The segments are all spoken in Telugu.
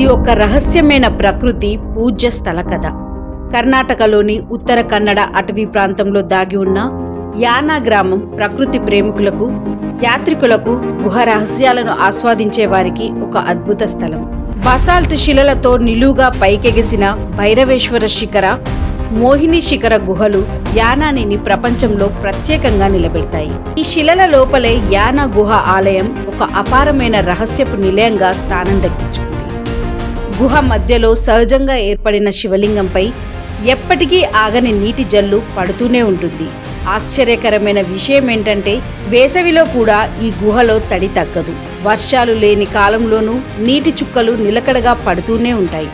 ఇది ఒక రహస్యమైన ప్రకృతి పూజ్య స్థల కథ. కర్ణాటకలోని ఉత్తర కన్నడ అటవీ ప్రాంతంలో దాగి ఉన్న యానా గ్రామం ప్రకృతి ప్రేమికులకు, యాత్రికులకు, గుహ రహస్యాలను ఆస్వాదించే వారికి ఒక అద్భుత స్థలం. బసాల్ట్ శిలలతో నిలువుగా పైకెగిసిన భైరవేశ్వర శిఖర, మోహిని శిఖర గుహలు యానానిని ప్రపంచంలో ప్రత్యేకంగా నిలబెడతాయి. ఈ శిలల లోపలే యానా గుహ ఆలయం ఒక అపారమైన రహస్యపు నిలయంగా స్థానం దక్కించుకుంది. గుహ మధ్యలో సహజంగా ఏర్పడిన శివలింగంపై ఎప్పటికీ ఆగని నీటి జల్లు పడుతూనే ఉంటుంది. ఆశ్చర్యకరమైన విషయం ఏంటంటే వేసవిలో కూడా ఈ గుహలో తడి తగ్గదు. వర్షాలు లేని కాలంలోనూ నీటి చుక్కలు నిలకడగా పడుతూనే ఉంటాయి.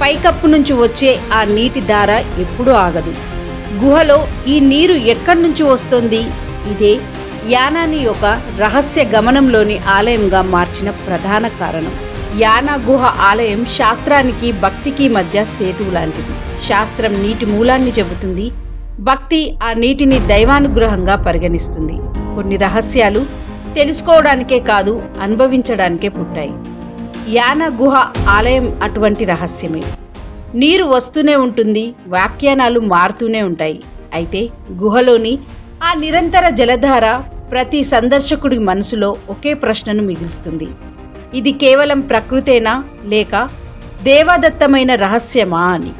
పైకప్పు నుంచి వచ్చే ఆ నీటి ధార ఎప్పుడూ ఆగదు. గుహలో ఈ నీరు ఎక్కడి నుంచి వస్తోంది? ఇదే యానాని యొక్క రహస్య గమనంలోని ఆలయంగా మార్చిన ప్రధాన కారణం. యానా గుహ ఆలయం శాస్త్రానికి, భక్తికి మధ్య సేతువు లాంటిది. శాస్త్రం నీటి మూలాన్ని చెబుతుంది, భక్తి ఆ నీటిని దైవానుగ్రహంగా పరిగణిస్తుంది. కొన్ని రహస్యాలు తెలుసుకోవడానికే కాదు, అనుభవించడానికే పుట్టాయి. యానా గుహ ఆలయం అటువంటి రహస్యమే. నీరు వస్తూనే ఉంటుంది, వ్యాఖ్యానాలు మారుతూనే ఉంటాయి. అయితే గుహలోని ఆ నిరంతర జలధార ప్రతి సందర్శకుడి మనసులో ఒకే ప్రశ్నను మిగులుస్తుంది. ఇది కేవలం ప్రకృతేనా, లేక దేవదత్తమైన రహస్యమా అని.